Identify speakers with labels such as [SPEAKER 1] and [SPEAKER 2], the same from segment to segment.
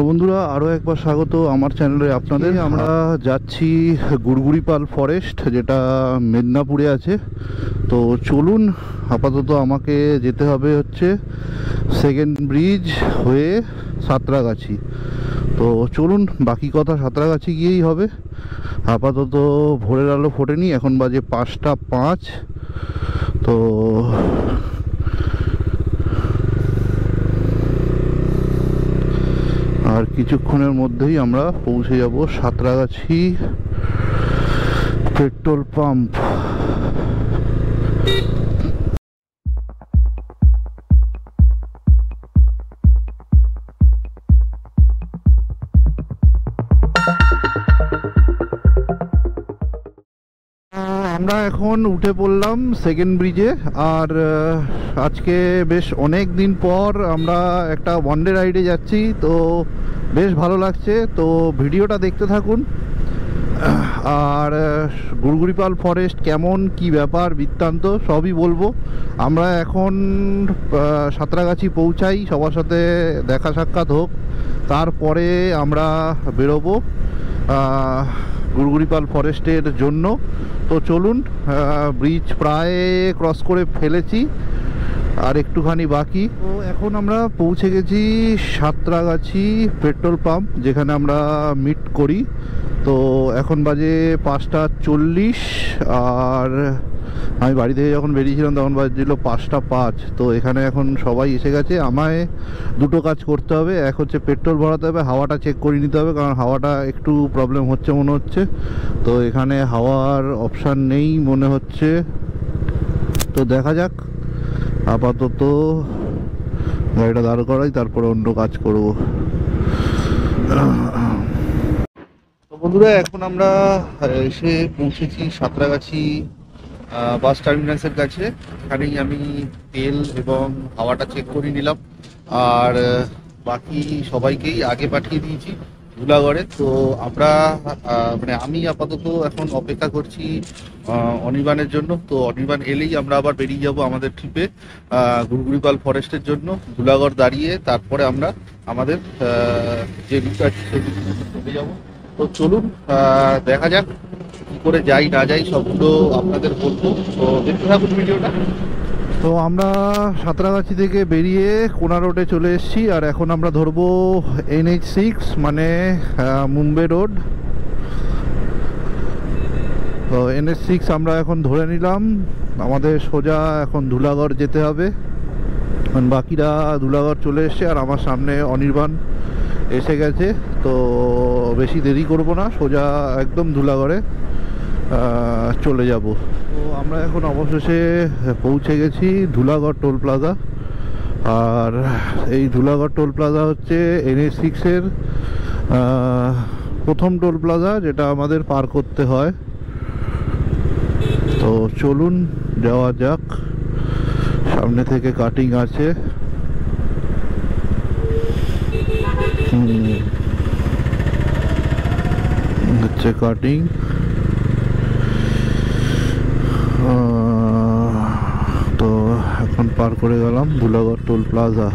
[SPEAKER 1] বন্ধুরা, আরও একবার স্বাগত আমার চ্যানেলে আপনাদের। আমরা যাচ্ছি গুড়গুড়িপাল ফরেস্ট, যেটা মেদিনীপুরে আছে। তো চলুন, আপাতত আমাকে যেতে হবে হচ্ছে সেকেন্ড ব্রিজ হয়ে সাঁতরাগাছি। তো চলুন, বাকি কথা সাঁতরাগাছি গিয়েই হবে। আপাতত ভোরের আলো ফোটেনি, এখন বাজে 5টা 5। তো আর কিছুক্ষণের মধ্যেই আমরা পৌঁছে যাব সাঁতরাগাছি পেট্রোল পাম্প। আমরা এখন উঠে পড়লাম সেকেন্ড ব্রিজে। আর আজকে বেশ অনেক দিন পর আমরা একটা ওয়ানডে রাইডে যাচ্ছি, তো বেশ ভালো লাগছে। তো ভিডিওটা দেখতে থাকুন। আর গুড়গুড়িপাল ফরেস্ট কেমন, কি ব্যাপার, বৃত্তান্ত সবই বলবো। আমরা এখন সাঁতরাগাছি পৌঁছাই, সবার সাথে দেখা সাক্ষাৎ হোক, তারপরে আমরা বেরোবো গুড়গুড়িপাল ফরেস্টের জন্য। তো চলুন, ব্রিজ প্রায় ক্রস করে ফেলেছি, আর একটুখানি বাকি। তো এখন আমরা পৌঁছে গেছি সাঁতরাগাছি পেট্রোল পাম্প, যেখানে আমরা মিট করি। তো এখন বাজে 5টা 40, আর আমি বাড়ি থেকে যখন বেরিয়েছিলাম তখন বাজছিল 5টা 5। তো এখানে এখন সবাই এসে গেছে। আমায় দুটো কাজ করতে হবে, এক হচ্ছে পেট্রোল ভরাতে হবে, হাওয়াটা চেক করে নিতে হবে, কারণ হাওয়াটা একটু প্রবলেম হচ্ছে মনে হচ্ছে। তো এখানে হাওয়ার অপশান নেই মনে হচ্ছে, তো দেখা যাক। আপাতত গাড়িটা দাঁড় করাই, তারপরে অন্য কাজ করব। তো বন্ধুরা, এখন আমরা এসে পৌঁছেছি সাঁতরাগাছি বাস টার্মিনাসের কাছে। এখানেই আমি তেল এবং হাওয়াটা চেক করে নিলাম, আর বাকি সবাইকেই আগে পাঠিয়ে দিয়েছি ধুলাগড়ে। তো আমরা মানে আমি আপাতত এখন অপেক্ষা করছি অনির্বাণের জন্য। তো অনির্বাণ এলেই আমরা আবার বেরিয়ে যাব আমাদের ট্রিপে গুড়গুড়িপাল ফরেস্টের জন্য। ধুলাগড় দাঁড়িয়ে তারপরে আমরা আমাদের যে রুট আছে সেই রুটে চলে যাবো। তো চলুন, দেখা যাক কি করে যাই না যাই, সবগুলো আপনাদের বলবো। তো দেখতে থাকুন ভিডিওটা। তো আমরা সাঁতরাগাছি থেকে বেরিয়ে কোনা রোডে চলে এসেছি, আর এখন আমরা ধরবো NH6 মানে মুম্বাই রোড। তো NH6 আমরা এখন ধরে নিলাম। আমাদের সোজা এখন ধুলাগড় যেতে হবে। বাকিরা ধুলাগড় চলে এসছে, আর আমার সামনে অনির্বাণ এসে গেছে। তো বেশি দেরি করব না, সোজা একদম ধুলাগড়ে চলে যাব। তো আমরা এখন অবশেষে পৌঁছে গেছি ধুলাগড় টোল প্লাজা। আর এই ধুলাগড় টোল প্লাজা হচ্ছে NH6-এর প্রথম টোল প্লাজা, যেটা আমাদের পার করতে হয়। তো চলুন যাওয়া যাক। সামনে থেকে কাটিং আছে, হচ্ছে কাটিং। তো এখন পার করে গেলাম ধুলাগড় টোল প্লাজা।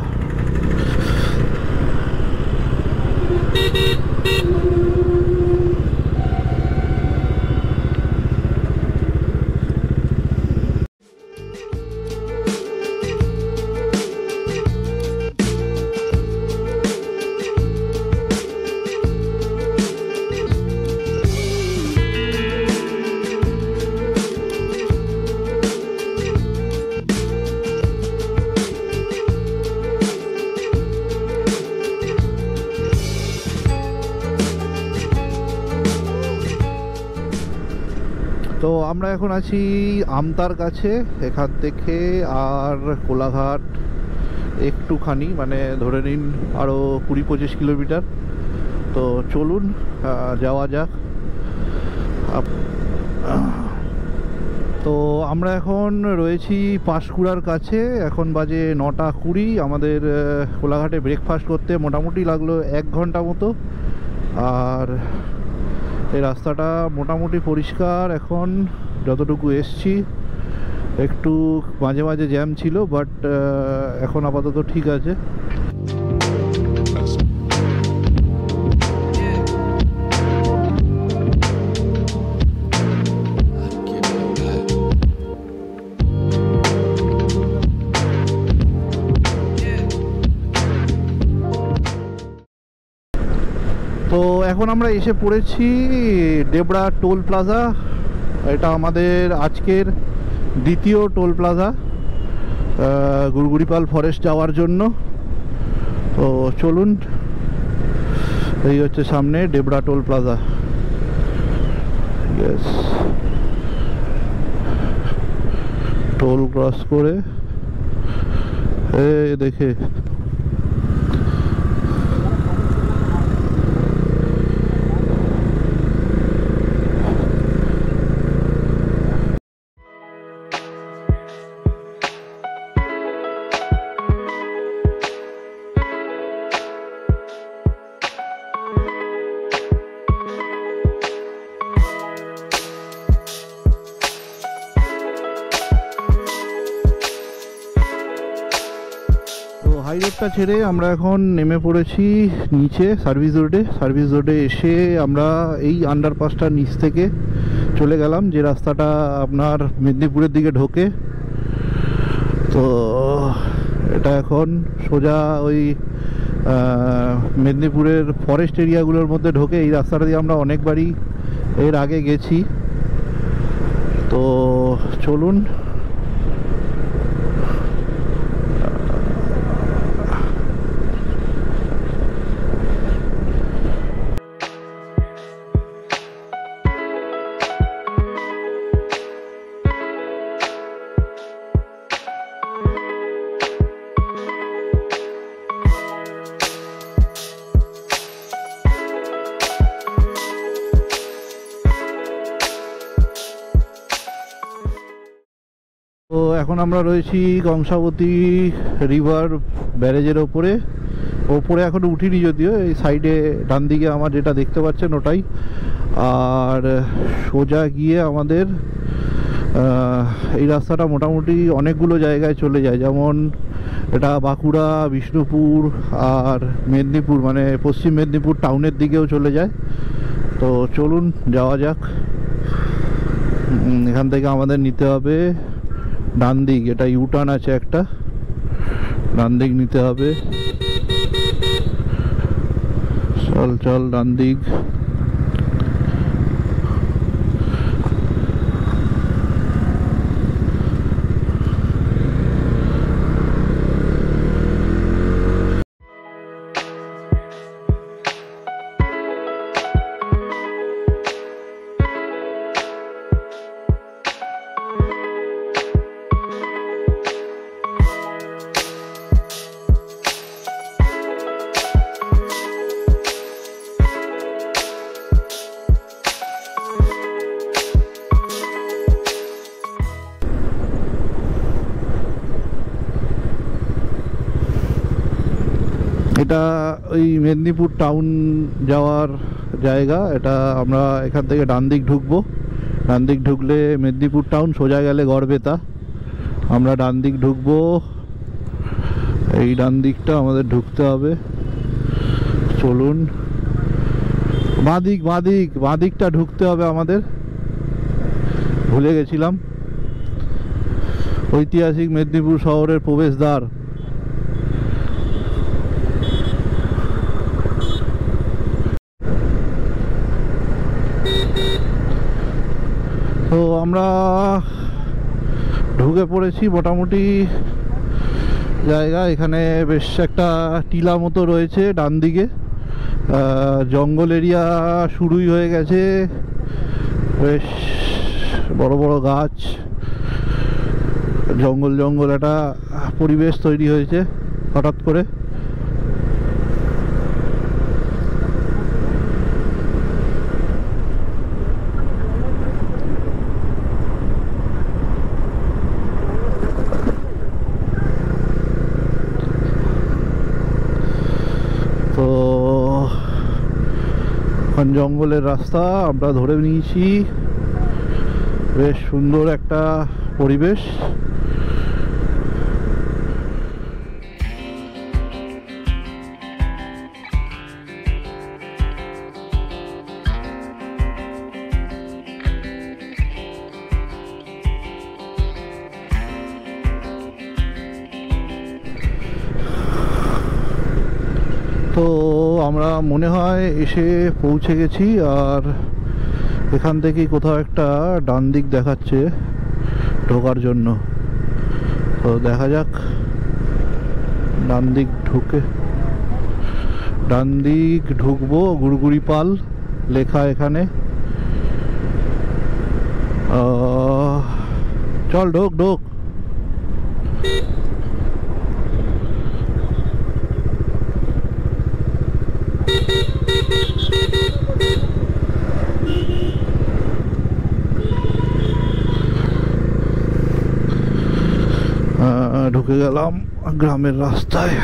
[SPEAKER 1] তো আমরা এখন আছি আমতার কাছে। এখান থেকে আর কোলাঘাট একটুখানি, মানে ধরে নিন আরও 20-25 কিলোমিটার। তো চলুন যাওয়া যাক। তো আমরা এখন রয়েছি পাঁশকুড়ার কাছে। এখন বাজে 9টা 20। আমাদের কোলাঘাটে ব্রেকফাস্ট করতে মোটামুটি লাগলো 1 ঘন্টা মতো। আর এই রাস্তাটা মোটামুটি পরিষ্কার এখন, যতটুকু এসছি। একটু মাঝে মাঝে জ্যাম ছিল, বাট এখন আপাতত ঠিক আছে। তো এখন আমরা এসে পড়েছি ডেবরা টোল প্লাজা। এটা আমাদের আজকের দ্বিতীয় টোল প্লাজা গুড়গুড়িপাল ফরেস্ট যাওয়ার জন্য। তো চলুন, এই হচ্ছে সামনে Debra toll plaza. Yes, toll cross করে দেখে হাই রোডটা ছেড়ে আমরা এখন নেমে পড়েছি নিচে সার্ভিস রোডে। সার্ভিস রোডে এসে আমরা এই আন্ডারপাসটার নিচ থেকে চলে গেলাম, যে রাস্তাটা আপনার মেদিনীপুরের দিকে ঢোকে। তো এটা এখন সোজা ওই মেদিনীপুরের ফরেস্ট এরিয়াগুলোর মধ্যে ঢোকে। এই রাস্তাটা দিয়ে আমরা অনেকবারই এর আগে গেছি। তো চলুন, তো এখন আমরা রয়েছি কংসাবতী রিভার ব্যারেজের ওপরে। এখন উঠিনি যদিও, এই সাইডে ডান দিকে আমার যেটা দেখতে পাচ্ছেন ওটাই। আর সোজা গিয়ে আমাদের এই রাস্তাটা মোটামুটি অনেকগুলো জায়গায় চলে যায়, যেমন এটা বাঁকুড়া, বিষ্ণুপুর আর মেদিনীপুর, মানে পশ্চিম মেদিনীপুর টাউনের দিকেও চলে যায়। তো চলুন যাওয়া যাক। এখান থেকে আমাদের নিতে হবে ডান দিক, এটা ইউটার্ন আছে একটা, ডান দিক নিতে হবে। চল ডান দিক। এটা ওই মেদিনীপুর টাউন যাওয়ার জায়গা। এটা আমরা এখান থেকে ডান দিক ঢুকবো। ডান দিক ঢুকলে মেদিনীপুর টাউন, সোজা গেলে গড়বেতা। আমরা ডান দিক ঢুকবো, এই ডান দিকটা আমাদের ঢুকতে হবে। চলুন, বাঁ দিকটা ঢুকতে হবে আমাদের, ভুলে গেছিলাম। ঐতিহাসিক মেদিনীপুর শহরের প্রবেশদ্বার। তো আমরা ঢুকে পড়েছি মোটামুটি জায়গা। এখানে বেশ একটা টিলা মতো রয়েছে ডান দিকে। জঙ্গল এরিয়া শুরুই হয়ে গেছে, বেশ বড় বড় গাছ, জঙ্গল একটা পরিবেশ তৈরি হয়েছে হঠাৎ করে। তো এখন জঙ্গলের রাস্তা আমরা ধরে নিয়েছি, বেশ সুন্দর একটা পরিবেশ। তো আমরা মনে হয় এসে পৌঁছে গেছি, আর এখান থেকেই কোথাও একটা ডান দিক দেখাচ্ছে ঢোকার জন্য। তো দেখা যাক, ডান দিক ঢুকবো। গুড়গুড়িপাল লেখা এখানে। চল ঢোক। ঢুকে গেলাম গ্রামের রাস্তায়।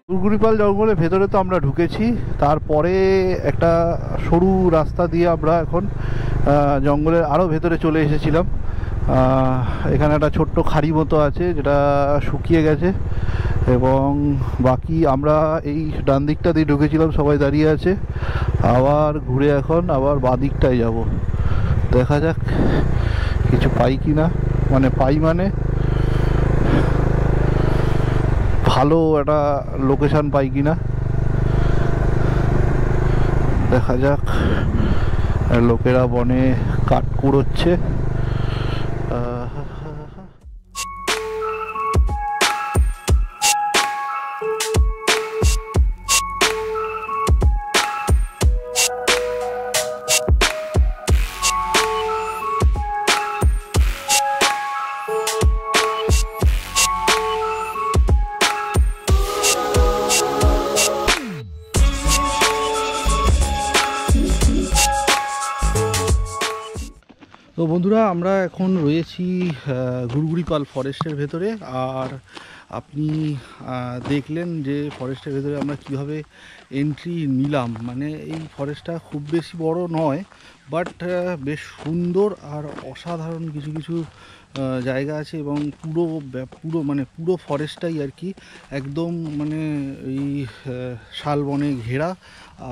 [SPEAKER 1] গুড়গুড়িপাল জঙ্গলের ভেতরে তো আমরা ঢুকেছি, তারপরে একটা সরু রাস্তা দিয়ে আমরা এখন জঙ্গলের আরও ভেতরে চলে এসেছিলাম। এখানে একটা ছোট্ট খাড়ি মতো আছে যেটা শুকিয়ে গেছে, এবং বাকি আমরা এই ডান দিকটা দিয়ে ঢুকেছিলাম, সবাই দাঁড়িয়ে আছে। আবার ঘুরে এখন আবার বাঁ দিকটায় যাব। দেখা যাক কিছু পাই কি না, মানে ভালো একটা লোকেশন পাই কিনা দেখা যাক। লোকেরা বনে কাঠ কুড়োচ্ছে। তো বন্ধুরা, আমরা এখন রয়েছি গুড়গুড়িপাল ফরেস্টের ভেতরে। আর আপনি দেখলেন যে ফরেস্টের ভেতরে আমরা কিভাবে এন্ট্রি নিলাম। মানে এই ফরেস্টটা খুব বেশি বড় নয়, বাট বেশ সুন্দর আর অসাধারণ কিছু কিছু জায়গা আছে, এবং পুরো ফরেস্টটাই আর কি একদম মানে এই শালবনে ঘেরা।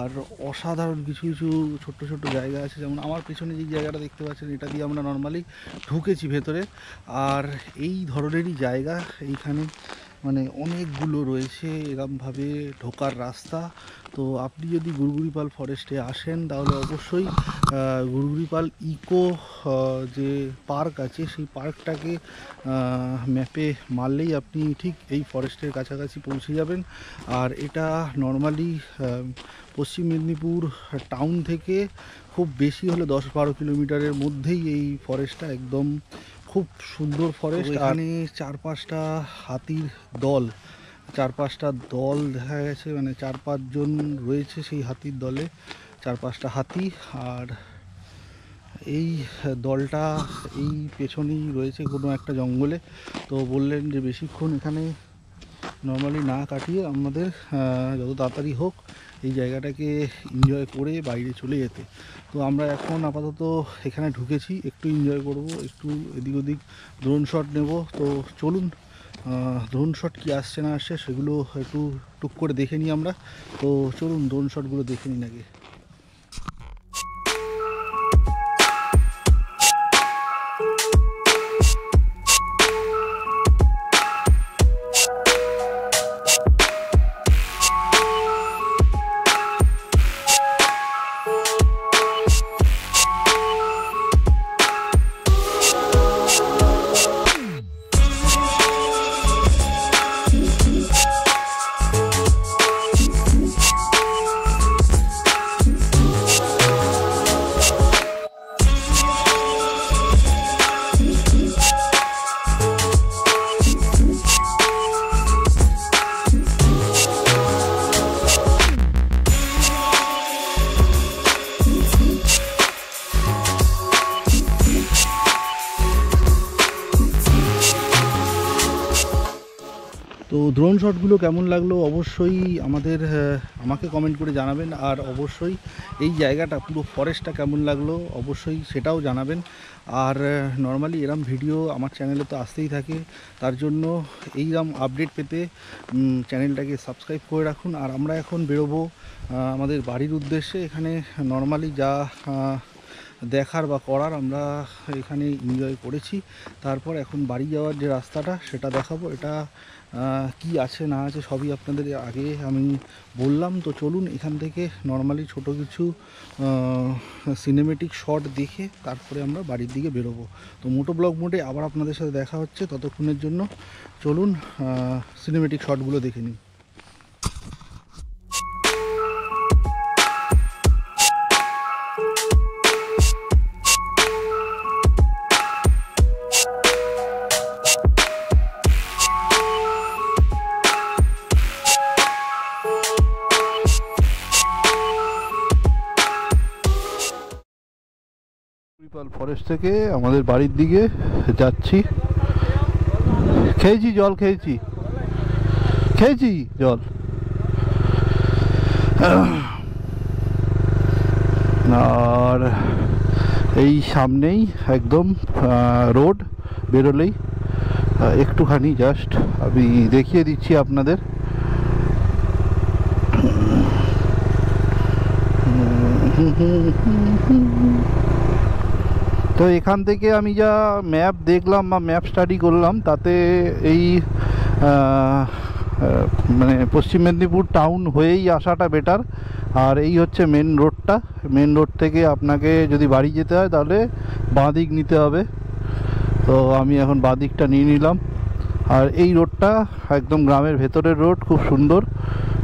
[SPEAKER 1] আর অসাধারণ কিছু কিছু ছোট্ট ছোট্ট জায়গা আছে, যেমন আমার পেছনে যে জায়গাটা দেখতে পাচ্ছেন, এটা দিয়ে আমরা নর্মালি ঢুকেছি ভেতরে। আর এই ধরনেরই জায়গা এইখানে মানে অনেকগুলো রয়েছে এরমভাবে ঢোকার রাস্তা। তো আপনি যদি গুড়গুড়িপাল ফরেস্টে আসেন তাহলে অবশ্যই গুড়গুড়িপাল ইকো যে পার্ক আছে সেই পার্কটাকে ম্যাপে মারলেই আপনি ঠিক এই ফরেস্টের কাছাকাছি পৌঁছে যাবেন। আর এটা নর্মালি পশ্চিম মেদিনীপুর টাউন থেকে খুব বেশি হলে 10-12 কিলোমিটারের মধ্যেই এই ফরেস্টটা একদম খুব সুন্দর ফরেস্ট। এখানে 4-5টা হাতির দল, 4-5টা দল দেখা গেছে, মানে 4-5 জন রয়েছে সেই হাতির দলে, 4-5টা হাতি। আর এই দলটা এই পেছনেই রয়েছে কোনো একটা জঙ্গলে। তো বললেন যে বেশিক্ষণ এখানে
[SPEAKER 2] নর্মালি না কাটিয়ে আমাদের যত তাড়াতাড়ি হোক এই জায়গাটাকে এনজয় করে বাইরে চলে যেতে। তো আমরা এখন আপাতত এখানে ঢুকেছি, একটু এনজয় করব, একটু এদিক ওদিক ড্রোন শট নেব। তো চলুন ড্রোন শট কী আসছে না আসছে সেগুলো একটু টুক করে দেখে নিই আমরা। তো চলুন ড্রোন শটগুলো দেখে নিন আগে। তো ড্রোন শটগুলো কেমন লাগলো অবশ্যই আমাকে কমেন্ট করে জানাবেন। আর অবশ্যই এই জায়গাটা পুরো ফরেস্টটা কেমন লাগলো অবশ্যই সেটাও জানাবেন। আর নর্মালি এরম ভিডিও আমার চ্যানেলে তো আসতেই থাকে, তার জন্য এইরকম আপডেট পেতে চ্যানেলটাকে সাবস্ক্রাইব করে রাখুন। আর আমরা এখন বেরোবো আমাদের বাড়ির উদ্দেশ্যে। এখানে নর্মালি যা দেখার বা করার আমরা এখানে এনজয় করেছি, তারপর এখন বাড়ি যাওয়ার যে রাস্তাটা সেটা দেখাবো। এটা কি আছে না আছে সবই আপনাদের আগে আমি বললাম। তো চলুন এখান থেকে নর্মালি ছোট কিছু সিনেমেটিক শট দেখে তারপরে আমরা বাড়ির দিকে বেরোবো। তো মোটো ব্লগ মোডে আবার আপনাদের সাথে দেখা হচ্ছে, ততক্ষণের জন্য চলুন সিনেমেটিক শটগুলো দেখে নিই। ফরেস্ট থেকে আমাদের বাড়ির দিকে যাচ্ছি। খেয়েছি জল, খেয়েছি জল। আর এই সামনেই একদম রোড, বেরোলেই একটুখানি জাস্ট আমি দেখিয়ে দিচ্ছি আপনাদের। তো এখান থেকে আমি যা ম্যাপ দেখলাম বা ম্যাপ স্টাডি করলাম, তাতে এই মানে পশ্চিম মেদিনীপুর টাউন হয়েই আসাটা বেটার। আর এই হচ্ছে মেন রোডটা। মেন রোড থেকে আপনাকে যদি বাড়ি যেতে হয় তাহলে বাঁ দিক নিতে হবে। তো আমি এখন বাঁ দিকটা নিয়ে নিলাম। আর এই রোডটা একদম গ্রামের ভেতরের রোড, খুব সুন্দর,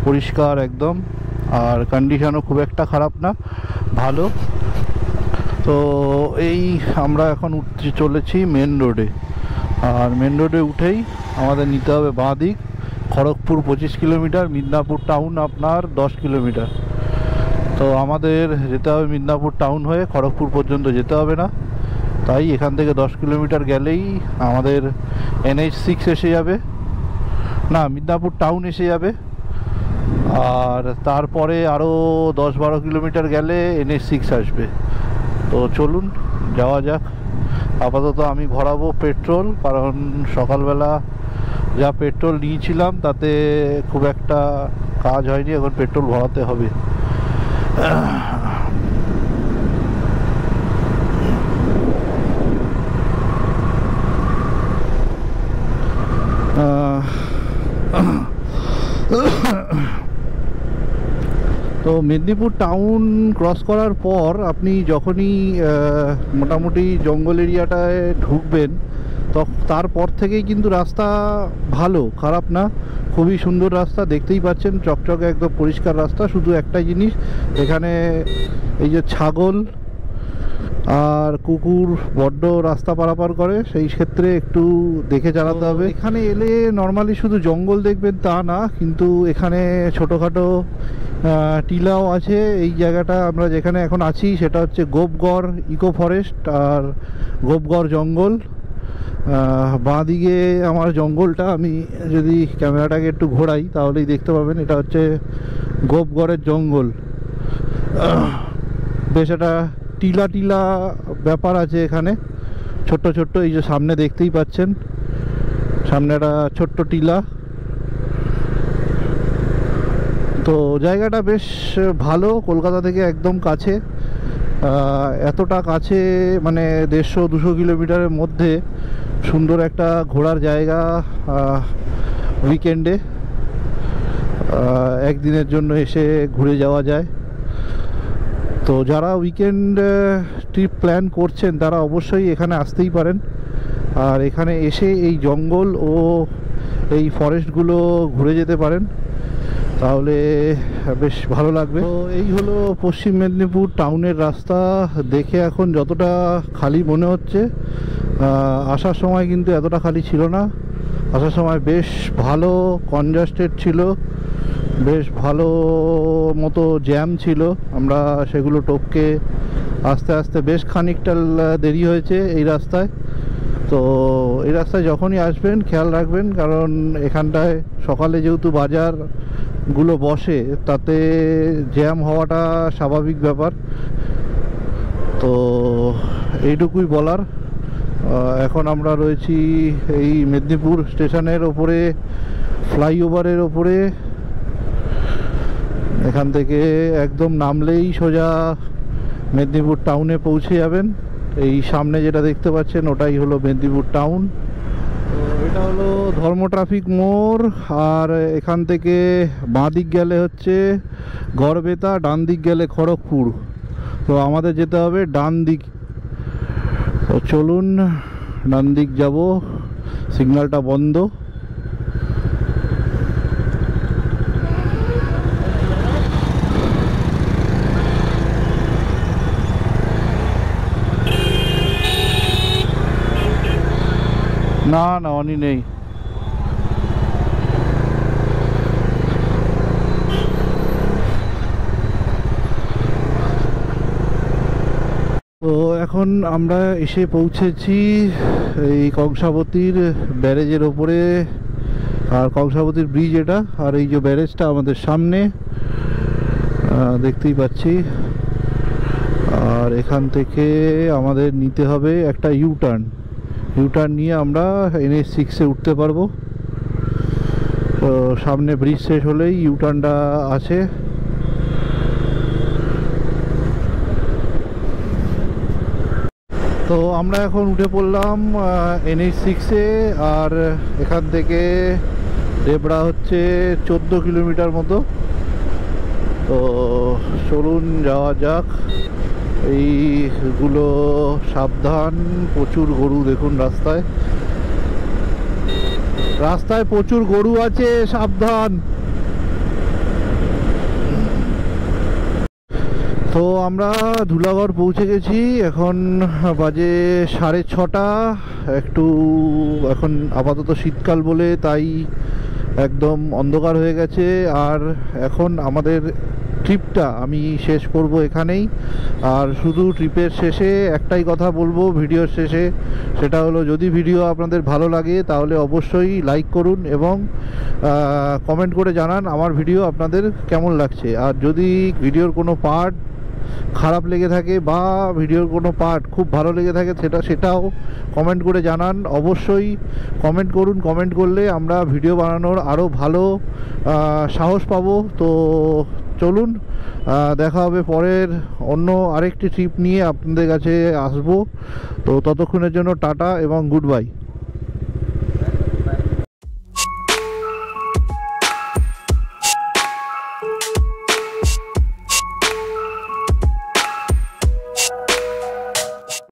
[SPEAKER 2] পরিষ্কার একদম, আর কন্ডিশনও খুব একটা খারাপ না, ভালো। তো এই আমরা এখন উঠতে চলেছি মেন রোডে। আর মেন রোডে উঠেই আমাদের নিতে হবে বাঁ দিক। খড়গপুর 25 কিলোমিটার, মিদনাপুর টাউন আপনার 10 কিলোমিটার। তো আমাদের যেতে হবে মিদনাপুর টাউন হয়ে, খড়গপুর পর্যন্ত যেতে হবে না। তাই এখান থেকে 10 কিলোমিটার গেলেই আমাদের NH6 এসে যাবে, না মিদনাপুর টাউন এসে যাবে। আর তারপরে আরও 10-12 কিলোমিটার গেলে NH6 আসবে। তো চলুন যাওয়া যাক। আপাতত আমি ভরাবো পেট্রোল, কারণ সকালবেলা যা পেট্রোল নিয়েছিলাম তাতে খুব একটা কাজ হয়নি, এখন পেট্রোল ভরাতে হবে। তো মেদিনীপুর টাউন ক্রস করার পর আপনি যখনই মোটামুটি জঙ্গল এরিয়াটায় ঢুকবেন, তো তারপর থেকেই কিন্তু রাস্তা ভালো, খারাপ না, খুবই সুন্দর রাস্তা। দেখতেই পাচ্ছেন চকচকে একদম পরিষ্কার রাস্তা। শুধু একটাই জিনিস, এখানে এই যে ছাগল আর কুকুর বড্ড রাস্তা পারাপার করে, সেই ক্ষেত্রে একটু দেখে চালাতে হবে। এখানে এলে নর্মালি শুধু জঙ্গল দেখবেন তা না, কিন্তু এখানে ছোটোখাটো টিলাও আছে। এই জায়গাটা আমরা যেখানে এখন আছি সেটা হচ্ছে গোপগড় ইকো ফরেস্ট আর গোপগড় জঙ্গল। বাঁ দিকে আমার জঙ্গলটা, আমি যদি ক্যামেরাটাকে একটু ঘোরাই তাহলেই দেখতে পাবেন এটা হচ্ছে গোপগড়ের জঙ্গল। বেশ একটা টিলা টিলা ব্যাপার আছে এখানে, ছোট্ট ছোট্ট, এই যে সামনে দেখতেই পাচ্ছেন, সামনে একটা ছোট্ট টিলা। তো জায়গাটা বেশ ভালো, কলকাতা থেকে একদম কাছে, এতটা কাছে মানে 150-200 কিলোমিটারের মধ্যে সুন্দর একটা ঘোরার জায়গা। উইকেন্ডে একদিনের জন্য এসে ঘুরে যাওয়া যায়। তো যারা উইকেন্ড ট্রিপ প্ল্যান করছেন তারা অবশ্যই এখানে আসতেই পারেন, আর এখানে এসে এই জঙ্গল ও এই ফরেস্টগুলো ঘুরে যেতে পারেন, তাহলে বেশ ভালো লাগবে। তো এই হলো পশ্চিম মেদিনীপুর টাউনের রাস্তা। দেখে এখন যতটা খালি মনে হচ্ছে, আসার সময় কিন্তু এতটা খালি ছিল না। আসার সময় বেশ ভালো কনজাস্টেড ছিল, বেশ ভালো মতো জ্যাম ছিল। আমরা সেগুলো টপকে আস্তে আস্তে বেশ খানিকটা দেরি হয়েছে এই রাস্তায়। তো এই রাস্তায় যখনই আসবেন খেয়াল রাখবেন, কারণ এখানটায় সকালে যেহেতু বাজারগুলো বসে তাতে জ্যাম হওয়াটা স্বাভাবিক ব্যাপার। তো এইটুকুই বলার। এখন আমরা রয়েছি এই মেদিনীপুর স্টেশনের ওপরে, ফ্লাইওভারের ওপরে। এখান থেকে একদম নামলেই সোজা মেদিনীপুর টাউনে পৌঁছে যাবেন। এই সামনে যেটা দেখতে পাচ্ছেন ওটাই হলো মেদিনীপুর টাউন। তো এটা হলো ধর্ম ট্রাফিক মোড়, আর এখান থেকে বাঁ দিক গেলে হচ্ছে গড়বেতা, ডান দিক গেলে খড়গপুর। তো আমাদের যেতে হবে ডান দিক। তো চলুন ডান দিক যাব, সিগন্যালটা বন্ধ। না না, অনই নেই। তো এখন আমরা এসে পৌঁছেছি এই কংসাবতীর ব্যারেজের ওপরে, আর কংসাবতীর ব্রিজ এটা, আর এই যে ব্যারেজটা আমাদের সামনে দেখতেই পাচ্ছি। আর এখান থেকে আমাদের নিতে হবে একটা ইউটার্ন নিয়ে আমরা NH6-এ উঠতে পারবো। তো সামনে ব্রিজ শেষ হলেই ইউটার্নটা আছে। তো আমরা এখন উঠে পড়লাম NH6-এ, আর এখান থেকে দেবড়া হচ্ছে 14 কিলোমিটার মতো। তো চলুন যাওয়া যাক। এইগুলো সাবধান, প্রচুর গরু দেখুন রাস্তায় প্রচুর গরু আছে, সাবধান। তো আমরা ধুলাগড় পৌঁছে গেছি, এখন বাজে 6:30। একটু এখন আপাতত শীতকাল বলে তাই একদম অন্ধকার হয়ে গেছে। আর এখন আমাদের ট্রিপটা আমি শেষ করব এখানেই। আর শুধু ট্রিপের শেষে একটাই কথা বলবো ভিডিওর শেষে, সেটা হলো যদি ভিডিও আপনাদের ভালো লাগে তাহলে অবশ্যই লাইক করুন এবং কমেন্ট করে জানান আমার ভিডিও আপনাদের কেমন লাগছে। আর যদি ভিডিওর কোনো পার্ট খারাপ লেগে থাকে বা ভিডিওর কোনো পার্ট খুব ভালো লেগে থাকে সেটাও কমেন্ট করে জানান। অবশ্যই কমেন্ট করুন, কমেন্ট করলে আমরা ভিডিও বানানোর আরও ভালো সাহস পাবো। তো চলুন দেখা হবে পরের অন্য আরেকটি ট্রিপ নিয়ে আপনাদের কাছে আসবো। তো ততক্ষণের জন্য টাটা এবং গুড বাই।